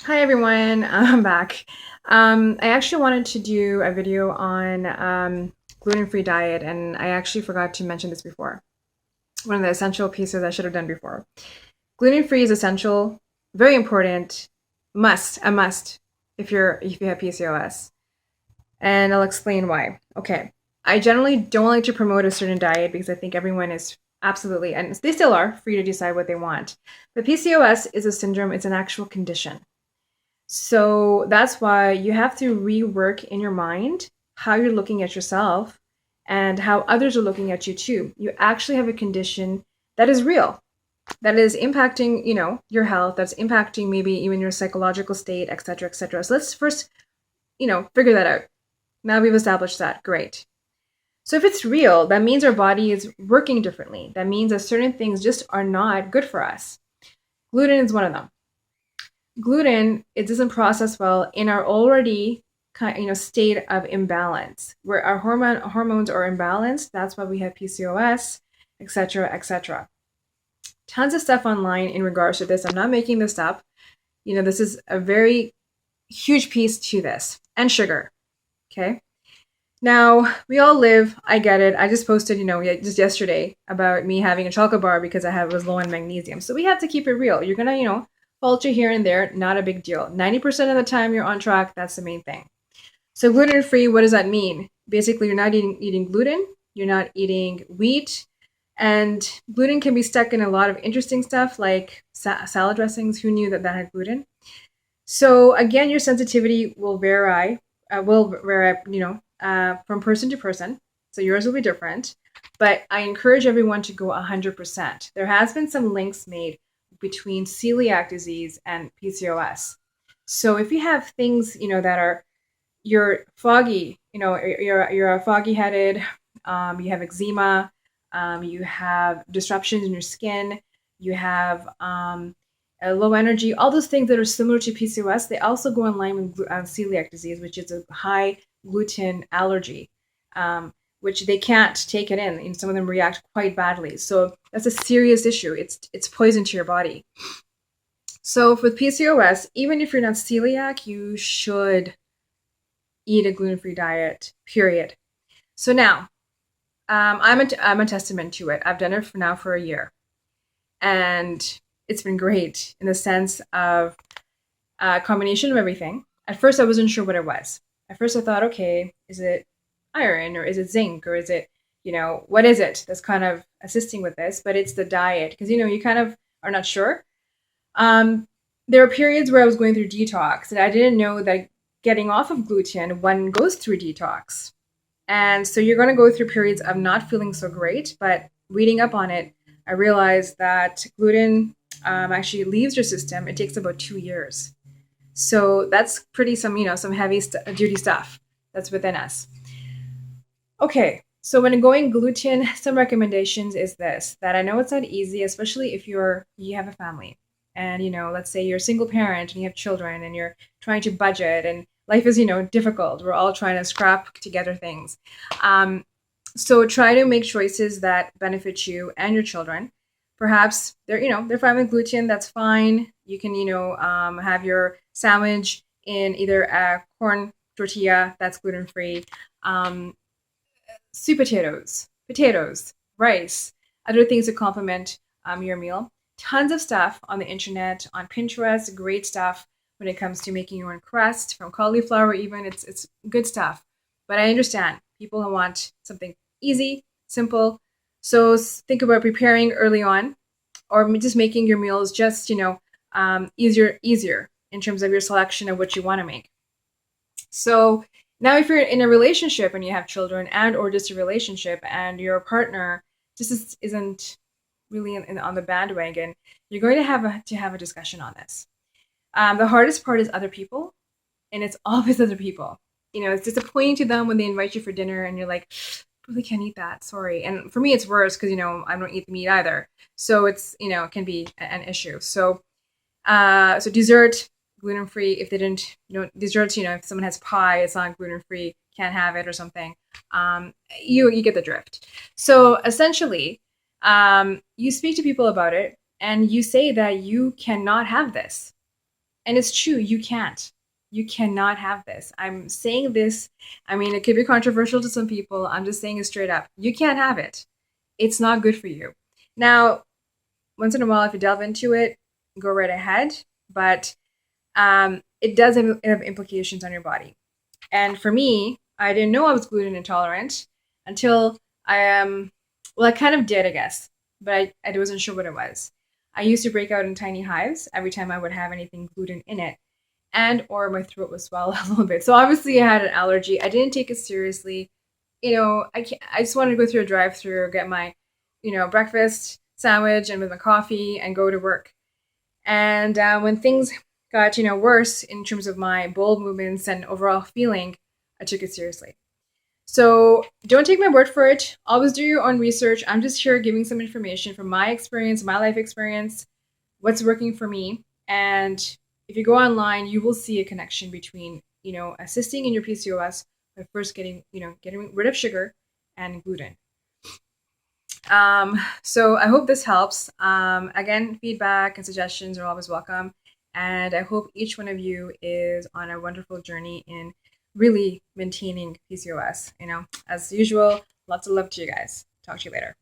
Hi everyone, I'm back. I actually wanted to do a video on gluten-free diet, and I actually forgot to mention this before. One of the essential pieces I should have done before. Gluten-free is essential, very important, a must if you have PCOS. And I'll explain why. Okay. I generally don't like to promote a certain diet because I think everyone is absolutely, and they still are, free to decide what they want. But PCOS is a syndrome, it's an actual condition. So that's why you have to rework in your mind how you're looking at yourself and how others are looking at you too. You actually have a condition that is real, that is impacting, your health, that's impacting maybe even your psychological state, et cetera, et cetera. So let's first, figure that out. Now we've established that. Great. So if it's real, that means our body is working differently. That means that certain things just are not good for us. Gluten is one of them. Gluten, it doesn't process well in our already state of imbalance where our hormones are imbalanced. That's why we have PCOS, etc., etc. Tons of stuff online in regards to this. I'm not making this up. This is a very huge piece to this. And sugar. Okay. Now, we all live, I get it. I just posted, just yesterday about me having a chocolate bar because was low in magnesium. So we have to keep it real. You're going to, falter here and there, not a big deal. 90% of the time you're on track, that's the main thing. So gluten-free, what does that mean? Basically, you're not eating gluten, you're not eating wheat, and gluten can be stuck in a lot of interesting stuff like salad dressings. Who knew that had gluten? So again, your sensitivity will vary, from person to person. So yours will be different, but I encourage everyone to go 100%. There has been some links made between celiac disease and PCOS. So if you have things, you're foggy, you're foggy headed, you have eczema, you have disruptions in your skin, you have low energy, all those things that are similar to PCOS, they also go in line with celiac disease, which is a high gluten allergy. Which they can't take it in, and some of them react quite badly. So that's a serious issue. It's poison to your body. So for PCOS, even if you're not celiac, you should eat a gluten-free diet, period. So now, I'm a testament to it. I've done it for a year. And it's been great in the sense of a combination of everything. At first, I wasn't sure what it was. At first, I thought, okay, is it iron or is it zinc or is it, what is it that's kind of assisting with this? But it's the diet because, you kind of are not sure. There are periods where I was going through detox and I didn't know that getting off of gluten, one goes through detox. And so you're going to go through periods of not feeling so great, but reading up on it, I realized that gluten actually leaves your system. It takes about 2 years. So that's pretty some heavy duty stuff that's within us. Okay, so when going gluten, some recommendations is this, that I know it's not easy, especially if you have a family. And, let's say you're a single parent and you have children and you're trying to budget and life is, difficult. We're all trying to scrap together things. So try to make choices that benefit you and your children. Perhaps they're fine with gluten, that's fine. You can, have your sandwich in either a corn tortilla that's gluten-free, sweet potatoes, rice, other things to complement your meal. Tons of stuff on the internet, on Pinterest, great stuff when it comes to making your own crust, from cauliflower even, it's good stuff. But I understand people who want something easy, simple. So think about preparing early on or just making your meals just, easier in terms of your selection of what you want to make. So now if you're in a relationship and you have children and or just a relationship and your partner just isn't really on the bandwagon, you're going to have a discussion on this. The hardest part is other people, and it's always other people. It's disappointing to them when they invite you for dinner and you're like, really can't eat that, sorry. And for me, it's worse because, I don't eat meat either. So it's, it can be an issue. So dessert, gluten-free. If they didn't, desserts, if someone has pie, it's not gluten-free, can't have it or something. You get the drift. So essentially, you speak to people about it and you say that you cannot have this. And it's true, you can't. You cannot have this. I'm saying this, I mean, it could be controversial to some people. I'm just saying it straight up. You can't have it. It's not good for you. Now, once in a while, if you delve into it, go right ahead. But it does have implications on your body. And for me, I didn't know I was gluten intolerant until I kind of did, I guess, but I wasn't sure what it was. I used to break out in tiny hives every time I would have anything gluten in it, and or my throat would swell a little bit. So obviously I had an allergy. I didn't take it seriously. I just wanted to go through a drive-through, get my, breakfast sandwich and with my coffee and go to work. And when things got, worse in terms of my bowel movements and overall feeling, I took it seriously. So don't take my word for it. Always do your own research. I'm just here giving some information from my experience, my life experience, what's working for me. And if you go online, you will see a connection between, assisting in your PCOS by first getting rid of sugar and gluten. So I hope this helps. Again, feedback and suggestions are always welcome. And I hope each one of you is on a wonderful journey in really maintaining PCOS. As usual, lots of love to you guys. Talk to you later.